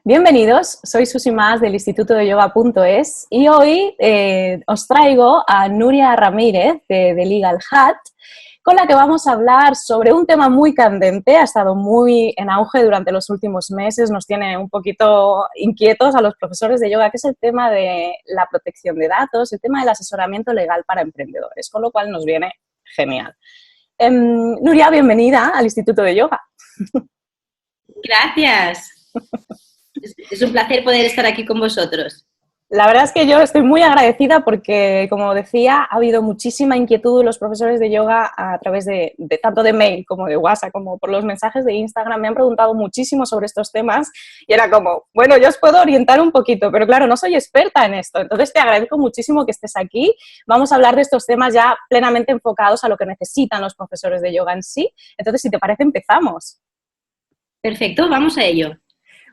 Bienvenidos, soy Susi Mas del Instituto de Yoga.es y hoy os traigo a Nuria Ramírez de Legal Hat, con la que vamos a hablar sobre un tema muy candente, ha estado muy en auge durante los últimos meses, nos tiene un poquito inquietos a los profesores de yoga, que es el tema de la protección de datos, el tema del asesoramiento legal para emprendedores, con lo cual nos viene genial. Nuria, bienvenida al Instituto de Yoga. Gracias. Es un placer poder estar aquí con vosotros. La verdad es que yo estoy muy agradecida porque, como decía, ha habido muchísima inquietud de los profesores de yoga a través de tanto de mail como de WhatsApp, como por los mensajes de Instagram. Me han preguntado muchísimo sobre estos temas y era como, bueno, yo os puedo orientar un poquito, pero claro, no soy experta en esto. Entonces te agradezco muchísimo que estés aquí. Vamos a hablar de estos temas ya plenamente enfocados a lo que necesitan los profesores de yoga en sí. Entonces, si te parece, empezamos. Perfecto, vamos a ello.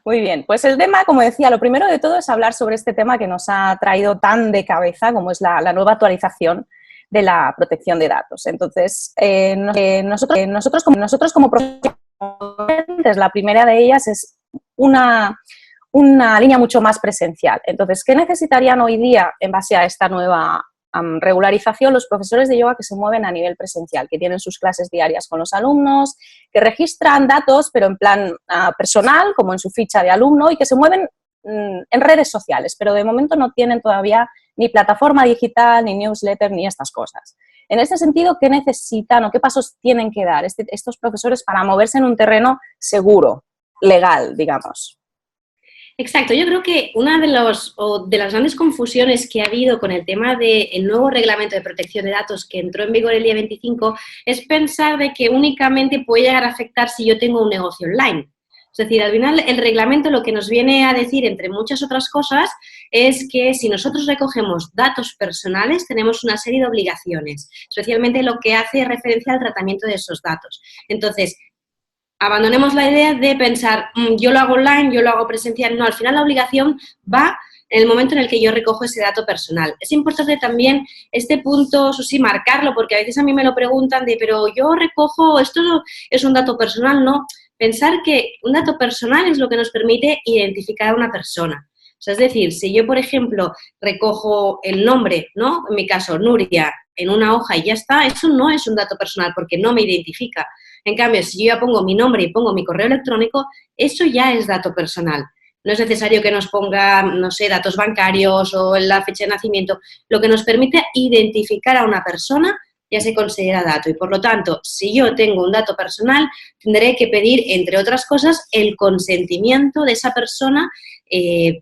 Muy bien, pues el tema, como decía, lo primero de todo es hablar sobre este tema que nos ha traído tan de cabeza como es la nueva actualización de la protección de datos. Entonces, nosotros como profesionales, la primera de ellas es una línea mucho más presencial. Entonces, ¿qué necesitarían hoy día en base a esta nueva regularización los profesores de yoga que se mueven a nivel presencial, que tienen sus clases diarias con los alumnos, que registran datos pero en plan personal, como en su ficha de alumno, y que se mueven en redes sociales, pero de momento no tienen todavía ni plataforma digital, ni newsletter, ni estas cosas. En este sentido, ¿qué necesitan o qué pasos tienen que dar estos profesores para moverse en un terreno seguro, legal, digamos? Exacto, yo creo que una de las grandes confusiones que ha habido con el tema del nuevo reglamento de protección de datos que entró en vigor el día 25 es pensar de que únicamente puede llegar a afectar si yo tengo un negocio online. Es decir, al final el reglamento lo que nos viene a decir, entre muchas otras cosas, es que si nosotros recogemos datos personales tenemos una serie de obligaciones, especialmente lo que hace referencia al tratamiento de esos datos. Entonces, abandonemos la idea de pensar, yo lo hago online, yo lo hago presencial. No, al final la obligación va en el momento en el que yo recojo ese dato personal. Es importante también este punto, Susi, marcarlo, porque a veces a mí me lo preguntan de, pero yo recojo, esto es un dato personal, ¿no? Pensar que un dato personal es lo que nos permite identificar a una persona. O sea, es decir, si yo, por ejemplo, recojo el nombre, ¿no? En mi caso, Nuria, en una hoja y ya está, eso no es un dato personal porque no me identifica. En cambio, si yo ya pongo mi nombre y pongo mi correo electrónico, eso ya es dato personal. No es necesario que nos ponga, no sé, datos bancarios o la fecha de nacimiento. Lo que nos permite identificar a una persona ya se considera dato. Y por lo tanto, si yo tengo un dato personal, tendré que pedir, entre otras cosas, el consentimiento de esa persona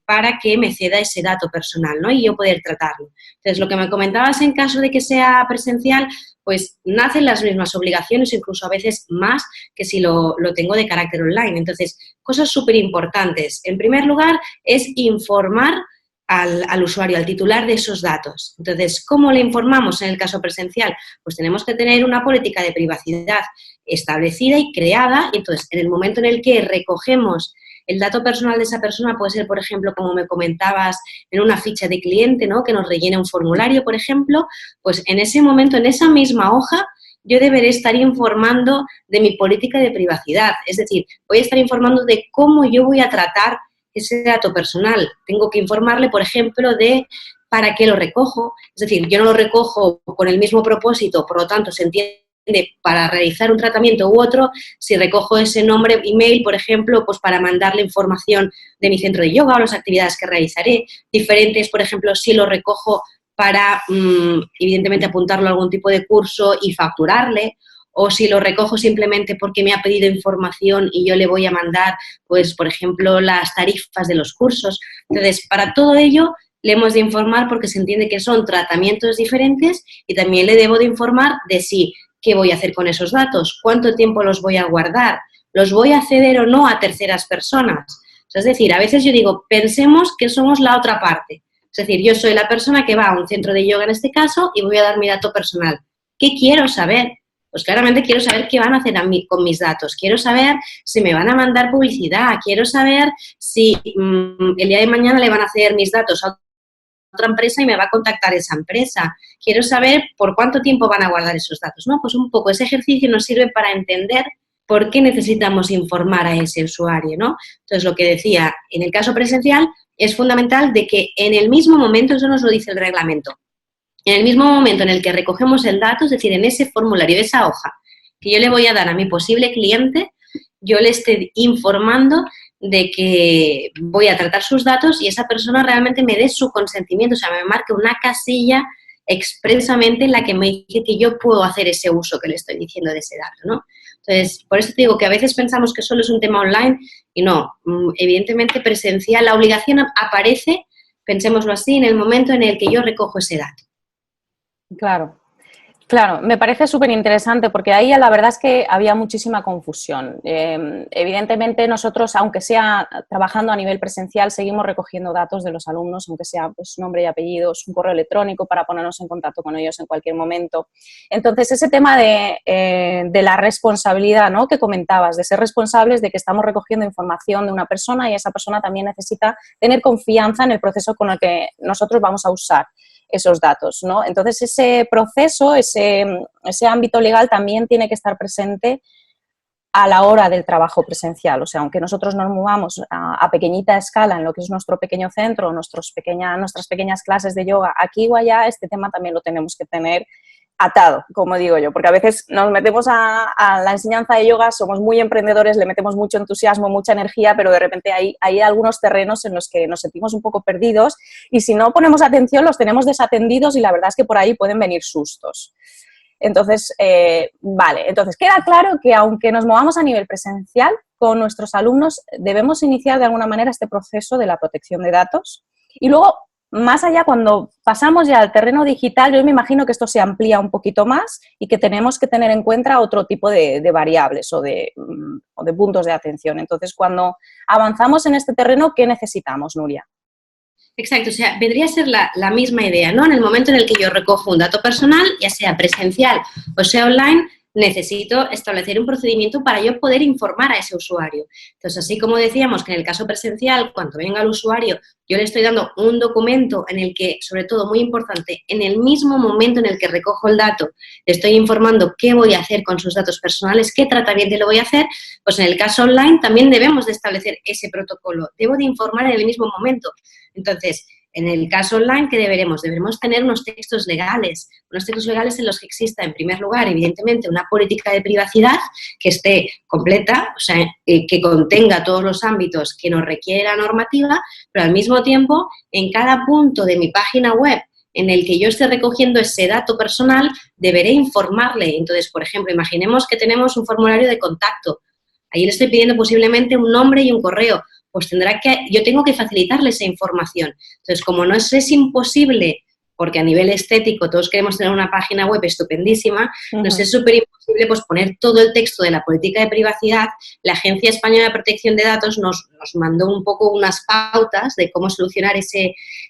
para que me ceda ese dato personal, ¿no? Y yo poder tratarlo. Entonces, lo que me comentabas en caso de que sea presencial, pues nacen las mismas obligaciones, incluso a veces más que si lo tengo de carácter online. Entonces, cosas súper importantes. En primer lugar, es informar al usuario, al titular de esos datos. Entonces, ¿cómo le informamos en el caso presencial? Pues tenemos que tener una política de privacidad establecida y creada. Entonces, en el momento en el que recogemos el dato personal de esa persona, puede ser, por ejemplo, como me comentabas, en una ficha de cliente, ¿no? Que nos rellene un formulario, por ejemplo, pues en ese momento, en esa misma hoja, yo deberé estar informando de mi política de privacidad. Es decir, voy a estar informando de cómo yo voy a tratar ese dato personal. Tengo que informarle, por ejemplo, de para qué lo recojo. Es decir, yo no lo recojo con el mismo propósito, por lo tanto, se entiende para realizar un tratamiento u otro, si recojo ese nombre email, por ejemplo, pues para mandarle información de mi centro de yoga o las actividades que realizaré. Diferentes, por ejemplo, si lo recojo para, evidentemente, apuntarlo a algún tipo de curso y facturarle, o si lo recojo simplemente porque me ha pedido información y yo le voy a mandar, pues, por ejemplo, las tarifas de los cursos. Entonces, para todo ello le hemos de informar porque se entiende que son tratamientos diferentes y también le debo de informar de si ¿qué voy a hacer con esos datos? ¿Cuánto tiempo los voy a guardar? ¿Los voy a ceder o no a terceras personas? O sea, es decir, a veces yo digo, pensemos que somos la otra parte. Es decir, yo soy la persona que va a un centro de yoga en este caso y voy a dar mi dato personal. ¿Qué quiero saber? Pues claramente quiero saber qué van a hacer a mí con mis datos. Quiero saber si me van a mandar publicidad. Quiero saber si el día de mañana le van a hacer mis datos a otra empresa y me va a contactar esa empresa. Quiero saber por cuánto tiempo van a guardar esos datos, ¿no? Pues un poco ese ejercicio nos sirve para entender por qué necesitamos informar a ese usuario, ¿no? Entonces, lo que decía, en el caso presencial es fundamental de que en el mismo momento, eso nos lo dice el reglamento, en el mismo momento en el que recogemos el dato, es decir, en ese formulario, esa hoja que yo le voy a dar a mi posible cliente, yo le esté informando de que voy a tratar sus datos y esa persona realmente me dé su consentimiento, o sea, me marque una casilla expresamente en la que me dice que yo puedo hacer ese uso que le estoy diciendo de ese dato, ¿no? Entonces, por eso te digo que a veces pensamos que solo es un tema online y no, evidentemente presencial, la obligación aparece, pensémoslo así, en el momento en el que yo recojo ese dato. Claro. Claro, me parece súper interesante porque ahí la verdad es que había muchísima confusión. Evidentemente nosotros, aunque sea trabajando a nivel presencial, seguimos recogiendo datos de los alumnos, aunque sea pues, nombre y apellidos, un correo electrónico para ponernos en contacto con ellos en cualquier momento. Entonces, ese tema de la responsabilidad, ¿no?, que comentabas, de ser responsables de que estamos recogiendo información de una persona y esa persona también necesita tener confianza en el proceso con el que nosotros vamos a usar esos datos, ¿no? Entonces, ese proceso, ese ámbito legal también tiene que estar presente a la hora del trabajo presencial. O sea, aunque nosotros nos movamos a pequeñita escala en lo que es nuestro pequeño centro, nuestras pequeñas clases de yoga, aquí o allá, este tema también lo tenemos que tener atado, como digo yo, porque a veces nos metemos a la enseñanza de yoga, somos muy emprendedores, le metemos mucho entusiasmo, mucha energía, pero de repente hay algunos terrenos en los que nos sentimos un poco perdidos y si no ponemos atención los tenemos desatendidos y la verdad es que por ahí pueden venir sustos. Entonces, vale, entonces queda claro que aunque nos movamos a nivel presencial, con nuestros alumnos debemos iniciar de alguna manera este proceso de la protección de datos y luego más allá, cuando pasamos ya al terreno digital, yo me imagino que esto se amplía un poquito más y que tenemos que tener en cuenta otro tipo de variables o de puntos de atención. Entonces, cuando avanzamos en este terreno, ¿qué necesitamos, Nuria? Exacto, o sea, vendría a ser la misma idea, ¿no? En el momento en el que yo recojo un dato personal, ya sea presencial o sea online, necesito establecer un procedimiento para yo poder informar a ese usuario. Entonces, así como decíamos que en el caso presencial, cuando venga el usuario, yo le estoy dando un documento en el que, sobre todo, muy importante, en el mismo momento en el que recojo el dato, le estoy informando qué voy a hacer con sus datos personales, qué tratamiento le voy a hacer, pues en el caso online también debemos de establecer ese protocolo. Debo de informar en el mismo momento. Entonces, en el caso online, ¿qué deberemos? Deberemos tener unos textos legales en los que exista, en primer lugar, evidentemente, una política de privacidad que esté completa, o sea, que contenga todos los ámbitos que nos requiere la normativa, pero al mismo tiempo, en cada punto de mi página web en el que yo esté recogiendo ese dato personal, deberé informarle. Entonces, por ejemplo, imaginemos que tenemos un formulario de contacto. Ahí le estoy pidiendo posiblemente un nombre y un correo. Pues yo tengo que facilitarle esa información. Entonces, como no es imposible, porque a nivel estético todos queremos tener una página web estupendísima, nos es súper imposible pues, poner todo el texto de la política de privacidad. La Agencia Española de Protección de Datos nos mandó un poco unas pautas de cómo solucionar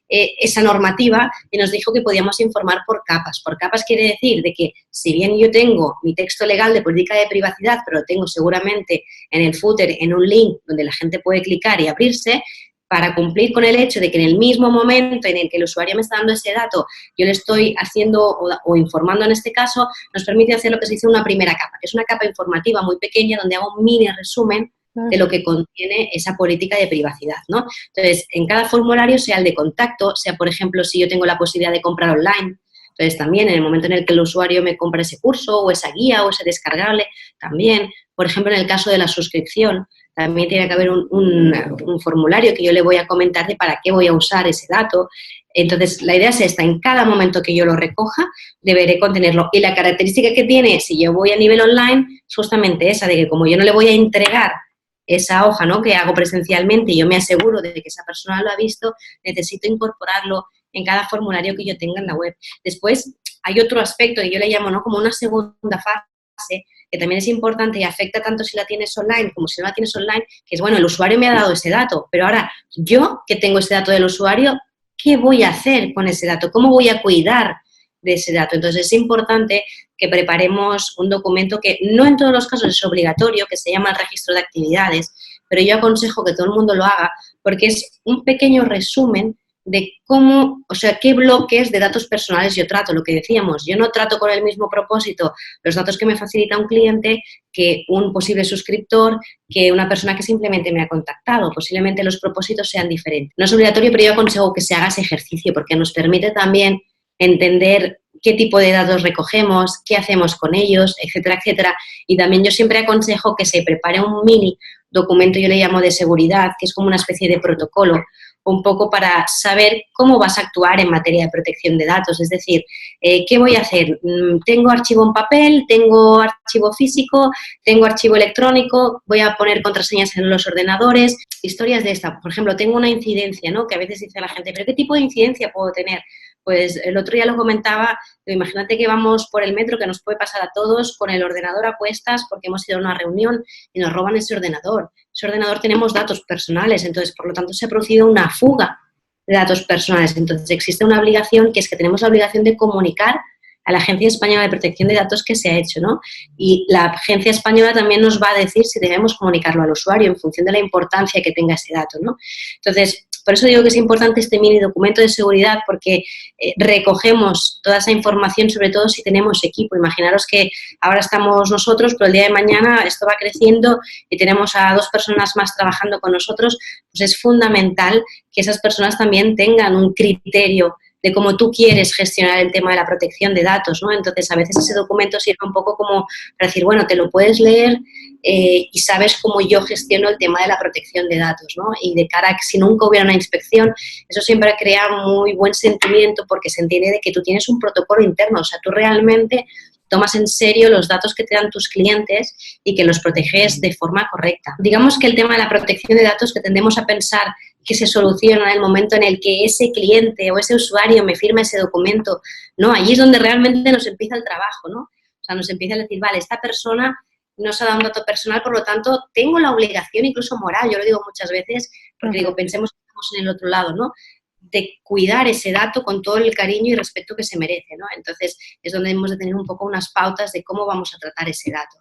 esa normativa y nos dijo que podíamos informar por capas. Por capas quiere decir de que si bien yo tengo mi texto legal de política de privacidad, pero lo tengo seguramente en el footer, en un link donde la gente puede clicar y abrirse, para cumplir con el hecho de que en el mismo momento en el que el usuario me está dando ese dato, yo le estoy haciendo o informando en este caso, nos permite hacer lo que se dice una primera capa, que es una capa informativa muy pequeña donde hago un mini resumen de lo que contiene esa política de privacidad, ¿no? Entonces, en cada formulario, sea el de contacto, sea, por ejemplo, si yo tengo la posibilidad de comprar online, entonces también en el momento en el que el usuario me compra ese curso o esa guía o ese descargable, también, por ejemplo, en el caso de la suscripción, también tiene que haber un formulario que yo le voy a comentar de para qué voy a usar ese dato. Entonces, la idea es esta, en cada momento que yo lo recoja, deberé contenerlo. Y la característica que tiene, si yo voy a nivel online, es justamente esa, de que como yo no le voy a entregar esa hoja, ¿no?, que hago presencialmente y yo me aseguro de que esa persona lo ha visto, necesito incorporarlo en cada formulario que yo tenga en la web. Después, hay otro aspecto que yo le llamo, ¿no?, como una segunda fase, que también es importante y afecta tanto si la tienes online como si no la tienes online, que es, bueno, el usuario me ha dado ese dato, pero ahora yo que tengo ese dato del usuario, ¿qué voy a hacer con ese dato? ¿Cómo voy a cuidar de ese dato? Entonces, es importante que preparemos un documento que no en todos los casos es obligatorio, que se llama el registro de actividades, pero yo aconsejo que todo el mundo lo haga porque es un pequeño resumen de cómo, o sea, qué bloques de datos personales yo trato. Lo que decíamos, yo no trato con el mismo propósito los datos que me facilita un cliente que un posible suscriptor, que una persona que simplemente me ha contactado. Posiblemente los propósitos sean diferentes. No es obligatorio, pero yo aconsejo que se haga ese ejercicio porque nos permite también entender qué tipo de datos recogemos, qué hacemos con ellos, etcétera, etcétera. Y también yo siempre aconsejo que se prepare un mini documento, yo le llamo de seguridad, que es como una especie de protocolo, un poco para saber cómo vas a actuar en materia de protección de datos. Es decir, ¿qué voy a hacer? ¿Tengo archivo en papel? ¿Tengo archivo físico? ¿Tengo archivo electrónico? ¿Voy a poner contraseñas en los ordenadores? Historias de esta. Por ejemplo, tengo una incidencia, ¿no? Que a veces dice la gente, ¿pero qué tipo de incidencia puedo tener? Pues el otro día lo comentaba, imagínate que vamos por el metro, que nos puede pasar a todos, con el ordenador a cuestas porque hemos ido a una reunión y nos roban ese ordenador. Ese ordenador tenemos datos personales, entonces, por lo tanto, se ha producido una fuga de datos personales. Entonces, existe una obligación, que es que tenemos la obligación de comunicar a la Agencia Española de Protección de Datos que se ha hecho, ¿no? Y la Agencia Española también nos va a decir si debemos comunicarlo al usuario en función de la importancia que tenga ese dato, ¿no? Entonces, por eso digo que es importante este mini documento de seguridad, porque recogemos toda esa información, sobre todo si tenemos equipo. Imaginaros que ahora estamos nosotros, pero el día de mañana esto va creciendo y tenemos a 2 personas más trabajando con nosotros, pues es fundamental que esas personas también tengan un criterio de cómo tú quieres gestionar el tema de la protección de datos, ¿no? Entonces, a veces ese documento sirve un poco como para decir, bueno, te lo puedes leer y sabes cómo yo gestiono el tema de la protección de datos, ¿no? Y de cara a que si nunca hubiera una inspección, eso siempre crea muy buen sentimiento porque se entiende de que tú tienes un protocolo interno, o sea, tú realmente tomas en serio los datos que te dan tus clientes y que los proteges de forma correcta. Digamos que el tema de la protección de datos, que tendemos a pensar que se soluciona en el momento en el que ese cliente o ese usuario me firma ese documento, no, allí es donde realmente nos empieza el trabajo, ¿no? O sea, nos empieza a decir, vale, esta persona nos ha dado un dato personal, por lo tanto, tengo la obligación, incluso moral, yo lo digo muchas veces, porque digo, pensemos que estamos en el otro lado, ¿no? De cuidar ese dato con todo el cariño y respeto que se merece, ¿no? Entonces, es donde hemos de tener un poco unas pautas de cómo vamos a tratar ese dato.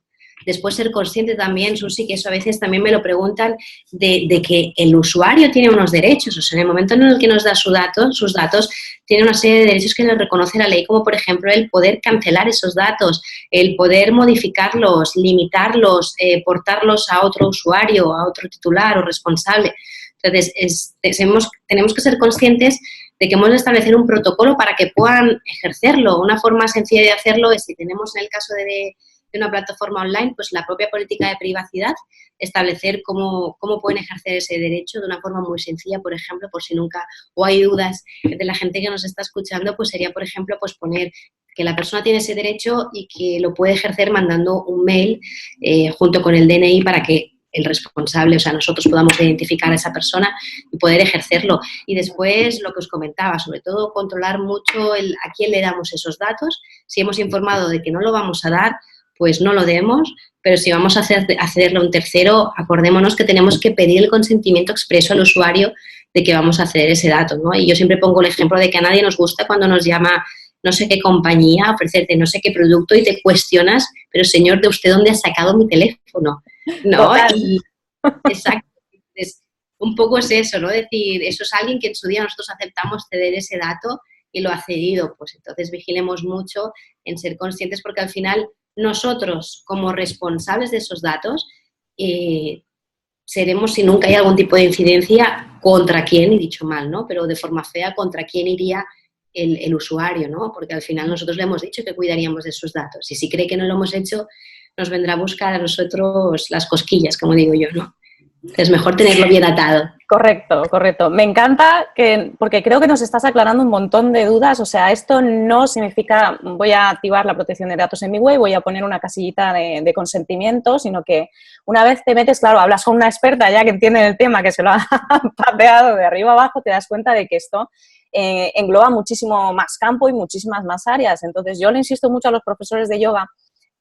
Después, ser consciente también, Susi, que eso a veces también me lo preguntan, de que el usuario tiene unos derechos. O sea, en el momento en el que nos da sus datos, tiene una serie de derechos que nos reconoce la ley, como por ejemplo el poder cancelar esos datos, el poder modificarlos, limitarlos, portarlos a otro usuario, a otro titular o responsable. Entonces, tenemos que ser conscientes de que hemos de establecer un protocolo para que puedan ejercerlo. Una forma sencilla de hacerlo es, si tenemos en el caso de una plataforma online, pues la propia política de privacidad, establecer cómo pueden ejercer ese derecho de una forma muy sencilla, por ejemplo, por si nunca o hay dudas de la gente que nos está escuchando, pues sería, por ejemplo, pues poner que la persona tiene ese derecho y que lo puede ejercer mandando un mail junto con el DNI para que el responsable, o sea, nosotros podamos identificar a esa persona y poder ejercerlo. Y después, lo que os comentaba, sobre todo controlar mucho a quién le damos esos datos. Si hemos informado de que no lo vamos a dar, pues no lo demos, pero si vamos a cederlo a un tercero, acordémonos que tenemos que pedir el consentimiento expreso al usuario de que vamos a ceder ese dato, ¿no? Y yo siempre pongo el ejemplo de que a nadie nos gusta cuando nos llama no sé qué compañía a ofrecerte no sé qué producto y te cuestionas, pero señor, ¿de usted dónde ha sacado mi teléfono? ¿No? Y, exacto. Entonces, un poco es eso, ¿no? Decir, eso es alguien que en su día nosotros aceptamos ceder ese dato y lo ha cedido. Pues entonces vigilemos mucho en ser conscientes, porque al final nosotros, como responsables de esos datos, seremos, si nunca hay algún tipo de incidencia, contra quién, y dicho mal, ¿no? Pero de forma fea, contra quién iría el usuario, ¿no? Porque al final nosotros le hemos dicho que cuidaríamos de sus datos. Y si cree que no lo hemos hecho, nos vendrá a buscar a nosotros las cosquillas, como digo yo, ¿no? Es mejor tenerlo bien atado. Correcto, correcto. Me encanta porque creo que nos estás aclarando un montón de dudas. O sea, esto no significa voy a activar la protección de datos en mi web, voy a poner una casillita de consentimiento, sino que una vez te metes, claro, hablas con una experta ya que entiende el tema, que se lo ha papeado de arriba abajo, te das cuenta de que esto engloba muchísimo más campo y muchísimas más áreas. Entonces, yo le insisto mucho a los profesores de yoga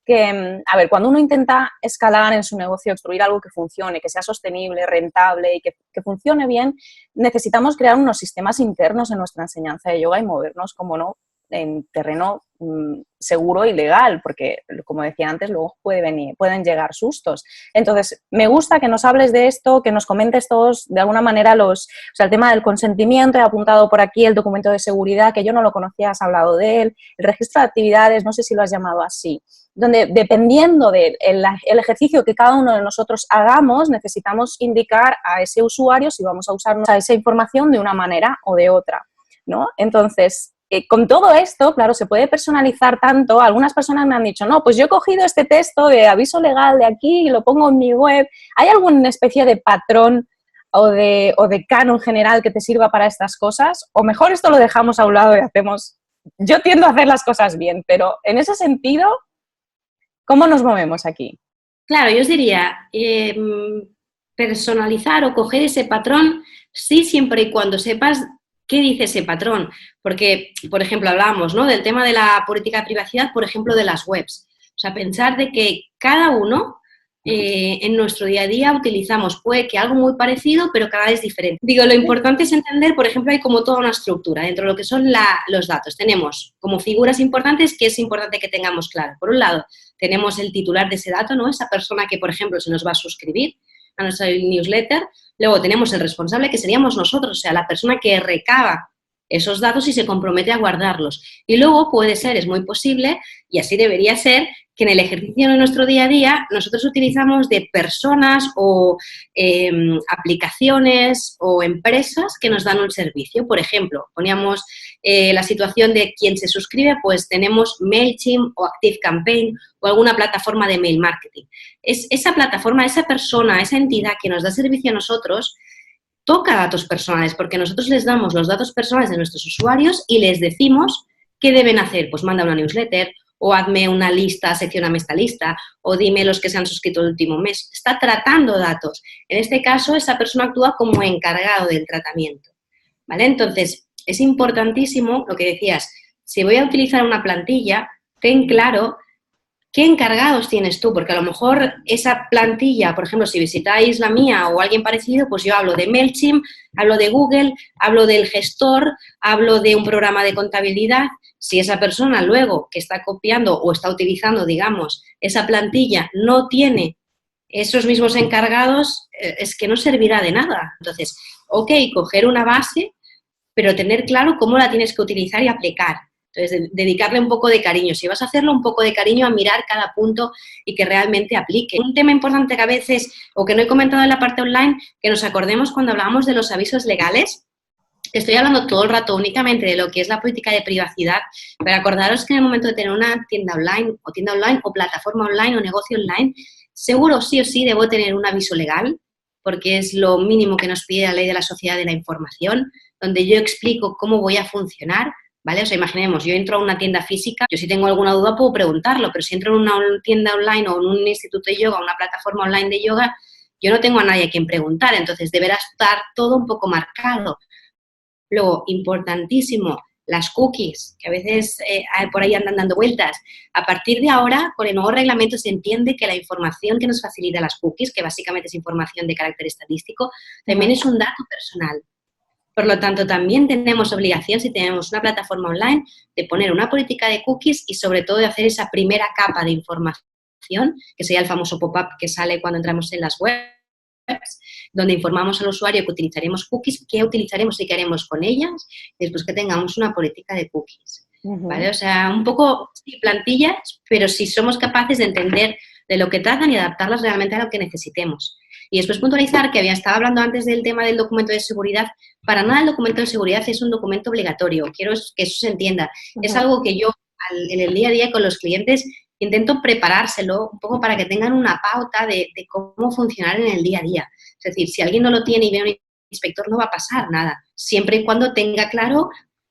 que, a ver, cuando uno intenta escalar en su negocio, construir algo que funcione, que sea sostenible, rentable y que funcione bien, necesitamos crear unos sistemas internos en nuestra enseñanza de yoga y movernos, como no, en terreno seguro y legal, porque, como decía antes, luego pueden llegar sustos. Entonces, me gusta que nos hables de esto, que nos comentes todos, de alguna manera, o sea, el tema del consentimiento. He apuntado por aquí el documento de seguridad, que yo no lo conocía, has hablado de él, el registro de actividades, no sé si lo has llamado así, donde, dependiendo del ejercicio que cada uno de nosotros hagamos, necesitamos indicar a ese usuario si vamos a usar esa información de una manera o de otra, ¿no? Entonces, con todo esto, claro, se puede personalizar tanto. Algunas personas me han dicho, no, pues yo he cogido este texto de aviso legal de aquí y lo pongo en mi web. ¿Hay alguna especie de patrón o de canon general que te sirva para estas cosas? O mejor esto lo dejamos a un lado y hacemos... Yo tiendo a hacer las cosas bien, pero en ese sentido, ¿cómo nos movemos aquí? Claro, yo os diría, personalizar o coger ese patrón, sí, siempre y cuando sepas qué dice ese patrón. Porque, por ejemplo, hablábamos, ¿no?, del tema de la política de privacidad, por ejemplo, de las webs. O sea, pensar de que cada uno en nuestro día a día utilizamos, puede que algo muy parecido, pero cada vez diferente. Digo, lo importante es entender, por ejemplo, hay como toda una estructura dentro de lo que son los datos. Tenemos como figuras importantes que es importante que tengamos claro. Por un lado, tenemos el titular de ese dato, ¿no?, esa persona que, por ejemplo, se nos va a suscribir a nuestra newsletter. Luego tenemos el responsable, que seríamos nosotros, o sea, la persona que recaba esos datos y se compromete a guardarlos. Y luego puede ser, es muy posible, y así debería ser, que en el ejercicio de nuestro día a día nosotros utilizamos de personas o aplicaciones o empresas que nos dan un servicio. Por ejemplo, poníamos la situación de quien se suscribe, pues tenemos MailChimp o ActiveCampaign o alguna plataforma de mail marketing. Es esa plataforma, esa persona, esa entidad que nos da servicio a nosotros, toca datos personales, porque nosotros les damos los datos personales de nuestros usuarios y les decimos qué deben hacer. Pues manda una newsletter, o hazme una lista, seccióname esta lista, o dime los que se han suscrito el último mes. Está tratando datos. En este caso, esa persona actúa como encargado del tratamiento, ¿vale? Entonces, es importantísimo lo que decías. Si voy a utilizar una plantilla, ten claro qué encargados tienes tú, porque a lo mejor esa plantilla, por ejemplo, si visitáis la mía o alguien parecido, pues yo hablo de MailChimp, hablo de Google, hablo del gestor, hablo de un programa de contabilidad. Si esa persona luego que está copiando o está utilizando, digamos, esa plantilla no tiene esos mismos encargados, es que no servirá de nada. Entonces, ok, coger una base, pero tener claro cómo la tienes que utilizar y aplicar. Entonces, dedicarle un poco de cariño. Si vas a hacerlo, un poco de cariño a mirar cada punto y que realmente aplique. Un tema importante que a veces, o que no he comentado en la parte online, que nos acordemos cuando hablábamos de los avisos legales. Estoy hablando todo el rato únicamente de lo que es la política de privacidad, pero acordaros que en el momento de tener una tienda online o plataforma online o negocio online, seguro sí o sí debo tener un aviso legal, porque es lo mínimo que nos pide la ley de la sociedad de la información, donde yo explico cómo voy a funcionar, ¿vale? O sea, imaginemos, yo entro a una tienda física, yo si tengo alguna duda puedo preguntarlo, pero si entro en una tienda online o en un instituto de yoga, una plataforma online de yoga, yo no tengo a nadie a quien preguntar, entonces deberá estar todo un poco marcado. Luego, importantísimo, las cookies, que a veces por ahí andan dando vueltas. A partir de ahora, con el nuevo reglamento se entiende que la información que nos facilita las cookies, que básicamente es información de carácter estadístico, también es un dato personal. Por lo tanto, también tenemos obligación, si tenemos una plataforma online, de poner una política de cookies y sobre todo de hacer esa primera capa de información, que sería el famoso pop-up que sale cuando entramos en las webs, donde informamos al usuario que utilizaremos cookies, qué utilizaremos y qué haremos con ellas, y después que tengamos una política de cookies. ¿Vale? O sea, un poco plantillas, pero si somos capaces de entender de lo que tratan y adaptarlas realmente a lo que necesitemos. Y después puntualizar que había estado hablando antes del tema del documento de seguridad. Para nada el documento de seguridad es un documento obligatorio. Quiero que eso se entienda. Es algo que yo en el día a día con los clientes intento preparárselo un poco para que tengan una pauta de cómo funcionar en el día a día. Es decir, si alguien no lo tiene y ve a un inspector, no va a pasar nada, siempre y cuando tenga claro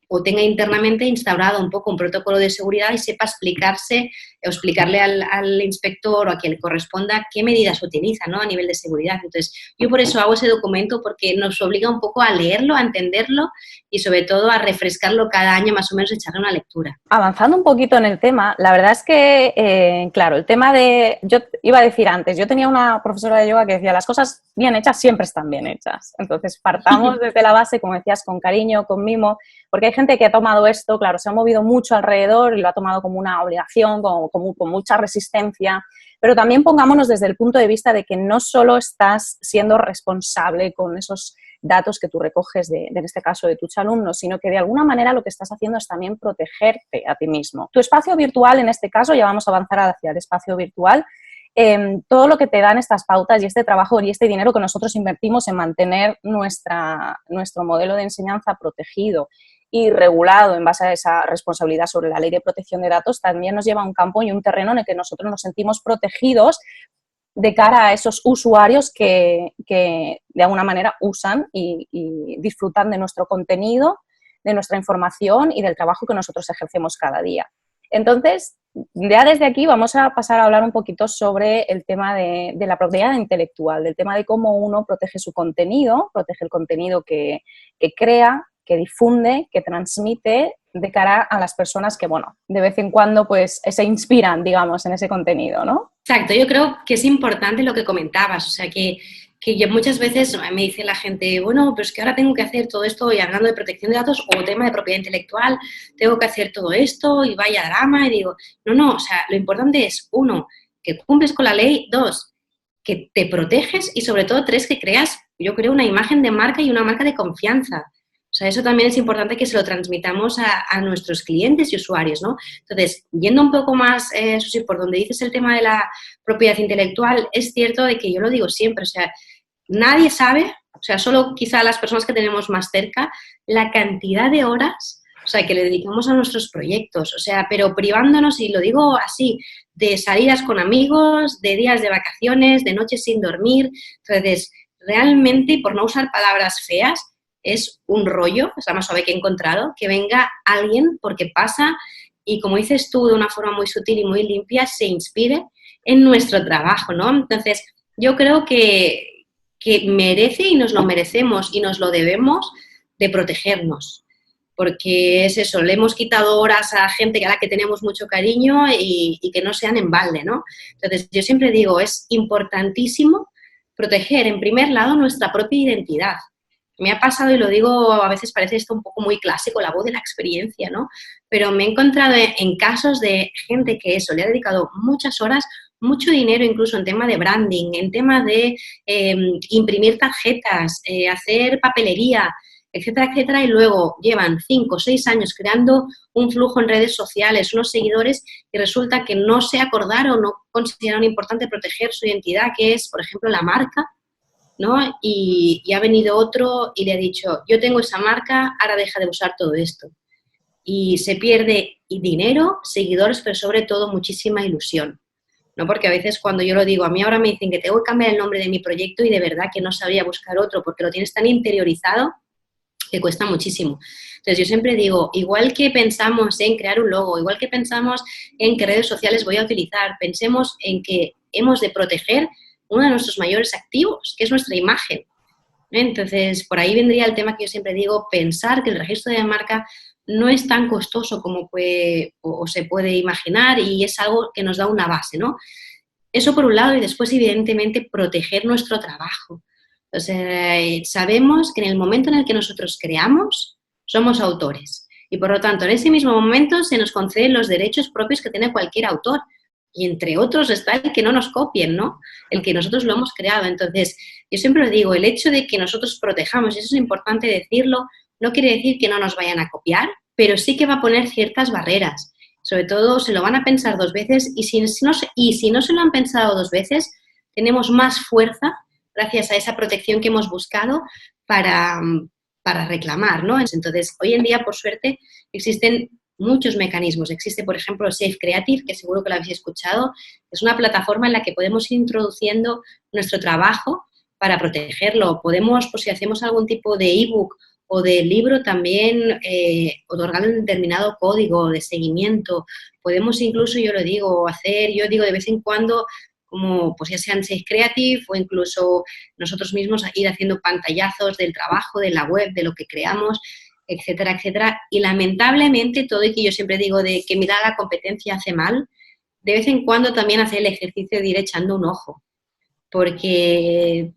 o tenga internamente instaurado un poco un protocolo de seguridad y sepa explicarse o explicarle al inspector o a quien le corresponda qué medidas utiliza, ¿no?, a nivel de seguridad. Entonces, yo por eso hago ese documento, porque nos obliga un poco a leerlo, a entenderlo y sobre todo a refrescarlo cada año, más o menos echarle una lectura. Avanzando un poquito en el tema, la verdad es que, claro, el tema de... Yo iba a decir antes, yo tenía una profesora de yoga que decía, las cosas bien hechas siempre están bien hechas. Entonces, partamos desde la base, como decías, con cariño, con mimo, porque hay gente que ha tomado esto, claro, se ha movido mucho alrededor y lo ha tomado como una obligación, con mucha resistencia, pero también pongámonos desde el punto de vista de que no solo estás siendo responsable con esos datos que tú recoges en este caso de tus alumnos, sino que de alguna manera lo que estás haciendo es también protegerte a ti mismo. Tu espacio virtual, en este caso, ya vamos a avanzar hacia el espacio virtual, todo lo que te dan estas pautas y este trabajo y este dinero que nosotros invertimos en mantener nuestro modelo de enseñanza protegido y regulado en base a esa responsabilidad sobre la ley de protección de datos, también nos lleva a un campo y un terreno en el que nosotros nos sentimos protegidos de cara a esos usuarios que de alguna manera usan y disfrutan de nuestro contenido, de nuestra información y del trabajo que nosotros ejercemos cada día. Entonces, ya desde aquí vamos a pasar a hablar un poquito sobre el tema de la propiedad intelectual, del tema de cómo uno protege su contenido, protege el contenido que crea, que difunde, que transmite de cara a las personas que, bueno, de vez en cuando pues se inspiran, digamos, en ese contenido, ¿no? Exacto, yo creo que es importante lo que comentabas, o sea, que yo muchas veces me dice la gente, bueno, pero es que ahora tengo que hacer todo esto y hablando de protección de datos o tema de propiedad intelectual, tengo que hacer todo esto y vaya drama, y digo, no, o sea, lo importante es, uno, que cumples con la ley, dos, que te proteges y sobre todo, tres, que creas, yo creo, una imagen de marca y una marca de confianza. O sea, eso también es importante que se lo transmitamos a nuestros clientes y usuarios, ¿no? Entonces, yendo un poco más, Susi, por donde dices el tema de la propiedad intelectual, es cierto de que yo lo digo siempre, o sea, nadie sabe, o sea, solo quizá las personas que tenemos más cerca, la cantidad de horas, o sea, que le dedicamos a nuestros proyectos, o sea, pero privándonos, y lo digo así, de salidas con amigos, de días de vacaciones, de noches sin dormir. Entonces, realmente, por no usar palabras feas, es un rollo, es la más suave que he encontrado, que venga alguien porque pasa y, como dices tú, de una forma muy sutil y muy limpia, se inspire en nuestro trabajo, ¿no? Entonces, yo creo que merece y nos lo merecemos y nos lo debemos de protegernos, porque es eso, le hemos quitado horas a gente a la que tenemos mucho cariño y que no sean en balde, ¿no? Entonces, yo siempre digo, es importantísimo proteger, en primer lado, nuestra propia identidad. Me ha pasado, y lo digo, a veces parece esto un poco muy clásico, la voz de la experiencia, ¿no? Pero me he encontrado en casos de gente que eso, le ha dedicado muchas horas, mucho dinero incluso en tema de branding, en tema de imprimir tarjetas, hacer papelería, etcétera, etcétera, y luego llevan 5 o 6 años creando un flujo en redes sociales, unos seguidores, y resulta que no se acordaron, no consideraron importante proteger su identidad, que es, por ejemplo, la marca, ¿no? Y ha venido otro y le ha dicho, yo tengo esa marca, ahora deja de usar todo esto. Y se pierde dinero, seguidores, pero sobre todo muchísima ilusión, ¿no? Porque a veces cuando yo lo digo, a mí ahora me dicen que tengo que cambiar el nombre de mi proyecto y de verdad que no sabría buscar otro porque lo tienes tan interiorizado que cuesta muchísimo. Entonces yo siempre digo, igual que pensamos en crear un logo, igual que pensamos en qué redes sociales voy a utilizar, pensemos en que hemos de proteger uno de nuestros mayores activos, que es nuestra imagen. Entonces, por ahí vendría el tema que yo siempre digo, pensar que el registro de marca no es tan costoso como puede o se puede imaginar y es algo que nos da una base, ¿no? Eso por un lado, y después, evidentemente, proteger nuestro trabajo. O sea, sabemos que en el momento en el que nosotros creamos, somos autores. Y por lo tanto, en ese mismo momento se nos conceden los derechos propios que tiene cualquier autor. Y entre otros está el que no nos copien, ¿no? El que nosotros lo hemos creado. Entonces, yo siempre lo digo, el hecho de que nosotros protejamos, y eso es importante decirlo, no quiere decir que no nos vayan a copiar, pero sí que va a poner ciertas barreras. Sobre todo, se lo van a pensar 2 veces y si no se lo han pensado 2 veces, tenemos más fuerza gracias a esa protección que hemos buscado para reclamar, ¿no? Entonces, hoy en día, por suerte, existen muchos mecanismos. Existe, por ejemplo, Safe Creative, que seguro que lo habéis escuchado. Es una plataforma en la que podemos ir introduciendo nuestro trabajo para protegerlo. Podemos, pues si hacemos algún tipo de ebook o de libro, también otorgarle un determinado código de seguimiento. Podemos incluso, yo digo de vez en cuando, como pues ya sean Safe Creative o incluso nosotros mismos ir haciendo pantallazos del trabajo, de la web, de lo que creamos, etcétera, etcétera. Y lamentablemente todo, y que yo siempre digo de que mirar la competencia hace mal, de vez en cuando también hacer el ejercicio de ir echando un ojo, porque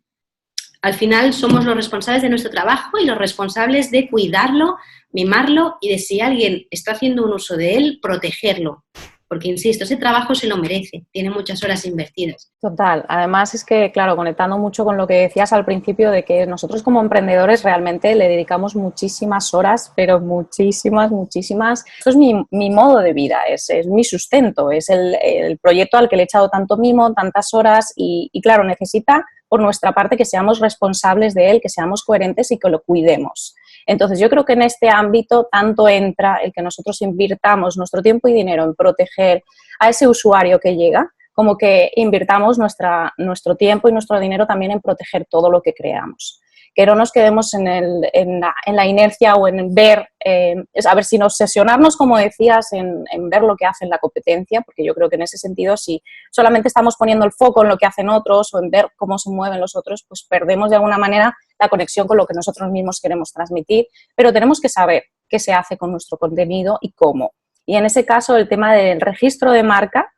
Al final somos los responsables de nuestro trabajo y los responsables de cuidarlo, mimarlo y de si alguien está haciendo un uso de él, protegerlo. Porque, insisto, ese trabajo se lo merece, tiene muchas horas invertidas. Total. Además es que, claro, conectando mucho con lo que decías al principio de que nosotros como emprendedores realmente le dedicamos muchísimas horas, pero muchísimas, muchísimas. Esto es mi modo de vida, es mi sustento, es el proyecto al que le he echado tanto mimo, tantas horas y claro, necesita por nuestra parte que seamos responsables de él, que seamos coherentes y que lo cuidemos. Entonces, yo creo que en este ámbito tanto entra el que nosotros invirtamos nuestro tiempo y dinero en proteger a ese usuario que llega, como que invirtamos nuestro tiempo y nuestro dinero también en proteger todo lo que creamos. Que no nos quedemos en la inercia o en ver, a ver, sin obsesionarnos, como decías, en ver lo que hace la competencia, porque yo creo que en ese sentido, si solamente estamos poniendo el foco en lo que hacen otros o en ver cómo se mueven los otros, pues perdemos de alguna manera la conexión con lo que nosotros mismos queremos transmitir, pero tenemos que saber qué se hace con nuestro contenido y cómo. Y en ese caso, el tema del registro de marca,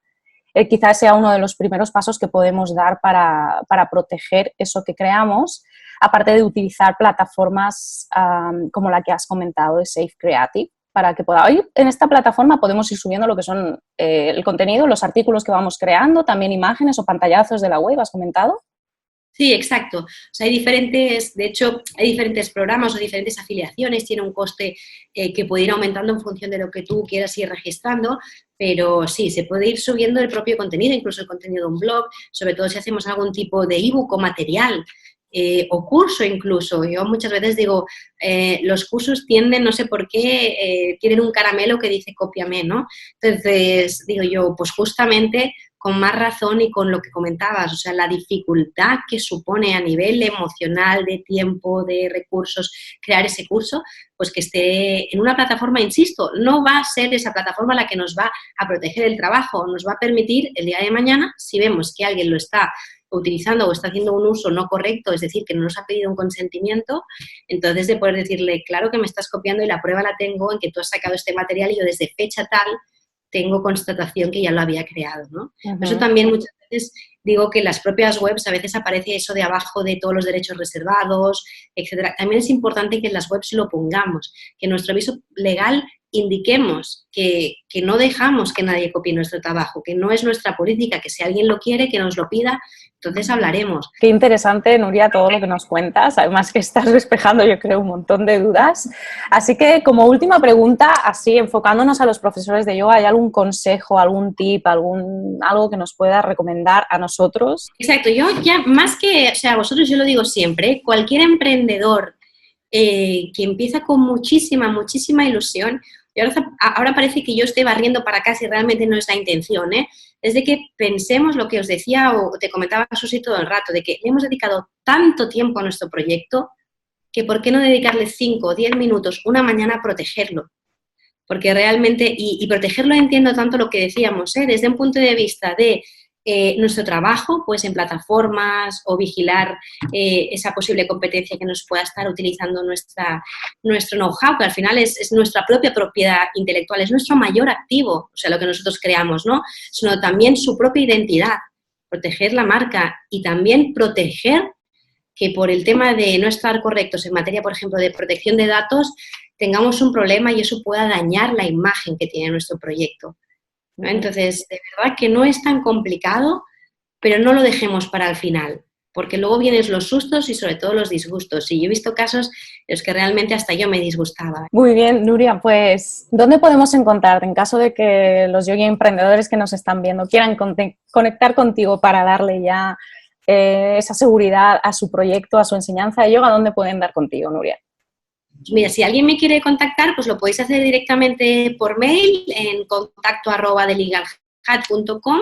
quizás sea uno de los primeros pasos que podemos dar para proteger eso que creamos, aparte de utilizar plataformas como la que has comentado de Safe Creative, para que hoy en esta plataforma podemos ir subiendo lo que son el contenido, los artículos que vamos creando, también imágenes o pantallazos de la web, ¿has comentado? Sí, exacto. O sea, de hecho, hay diferentes programas o diferentes afiliaciones, tiene un coste que puede ir aumentando en función de lo que tú quieras ir registrando, pero sí, se puede ir subiendo el propio contenido, incluso el contenido de un blog, sobre todo si hacemos algún tipo de ebook o material. O curso incluso. Yo muchas veces digo, los cursos tienden, no sé por qué, tienen un caramelo que dice cópiame, ¿no? Entonces, digo yo, pues justamente con más razón y con lo que comentabas, o sea, la dificultad que supone a nivel emocional, de tiempo, de recursos, crear ese curso, pues que esté en una plataforma, insisto, no va a ser esa plataforma la que nos va a proteger el trabajo, nos va a permitir el día de mañana, si vemos que alguien lo está utilizando o está haciendo un uso no correcto, es decir, que no nos ha pedido un consentimiento, entonces de poder decirle, claro que me estás copiando y la prueba la tengo en que tú has sacado este material y yo desde fecha tal tengo constatación que ya lo había creado, ¿no? Uh-huh. Por eso también muchas veces digo que en las propias webs a veces aparece eso de abajo de todos los derechos reservados, etcétera. También es importante que en las webs lo pongamos, que en nuestro aviso legal indiquemos que no dejamos que nadie copie nuestro trabajo, que no es nuestra política, que si alguien lo quiere, que nos lo pida, entonces hablaremos. Qué interesante, Nuria, todo lo que nos cuentas. Además que estás despejando, yo creo, un montón de dudas. Así que, como última pregunta, así enfocándonos a los profesores de yoga, ¿hay algún consejo, algún tip, algo que nos pueda recomendar a nosotros? Exacto. Yo ya, más que, o sea, a vosotros yo lo digo siempre, cualquier emprendedor que empieza con muchísima, muchísima ilusión, y ahora parece que yo estoy barriendo para acá si realmente no es la intención, ¿eh? Es de que pensemos lo que os decía o te comentaba Susi todo el rato, de que le hemos dedicado tanto tiempo a nuestro proyecto que ¿por qué no dedicarle 5 o 10 minutos una mañana a protegerlo? Porque realmente, y protegerlo entiendo tanto lo que decíamos, desde un punto de vista de nuestro trabajo, pues en plataformas o vigilar esa posible competencia que nos pueda estar utilizando nuestro know-how, que al final es nuestra propia propiedad intelectual, es nuestro mayor activo, o sea, lo que nosotros creamos, ¿no? Sino también su propia identidad, proteger la marca y también proteger que por el tema de no estar correctos en materia, por ejemplo, de protección de datos, tengamos un problema y eso pueda dañar la imagen que tiene nuestro proyecto, ¿no? Entonces, de verdad que no es tan complicado, pero no lo dejemos para el final, porque luego vienen los sustos y sobre todo los disgustos. Y yo he visto casos en los que realmente hasta yo me disgustaba. Muy bien, Nuria, pues, ¿dónde podemos encontrarte en caso de que los yogi emprendedores que nos están viendo quieran conectar contigo para darle ya esa seguridad a su proyecto, a su enseñanza de yoga? ¿Dónde pueden dar contigo, Nuria? Mira, si alguien me quiere contactar, pues lo podéis hacer directamente por mail en contacto@thelegalhat.com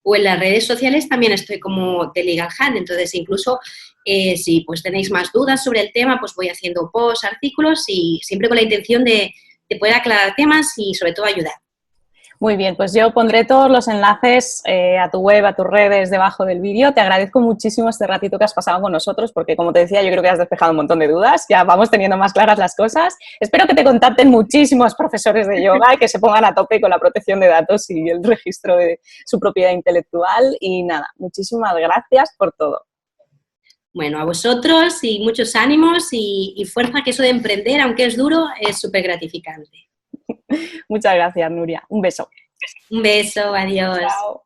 o en las redes sociales también estoy como TheLegalHat. Entonces, incluso si pues tenéis más dudas sobre el tema, pues voy haciendo posts, artículos y siempre con la intención de poder aclarar temas y sobre todo ayudar. Muy bien, pues yo pondré todos los enlaces a tu web, a tus redes debajo del vídeo. Te agradezco muchísimo este ratito que has pasado con nosotros porque, como te decía, yo creo que has despejado un montón de dudas. Ya vamos teniendo más claras las cosas. Espero que te contacten muchísimos profesores de yoga y que se pongan a tope con la protección de datos y el registro de su propiedad intelectual. Y nada, muchísimas gracias por todo. Bueno, a vosotros y muchos ánimos y fuerza, que eso de emprender, aunque es duro, es súper gratificante. Muchas gracias, Nuria. Un beso. Un beso, adiós. Chao.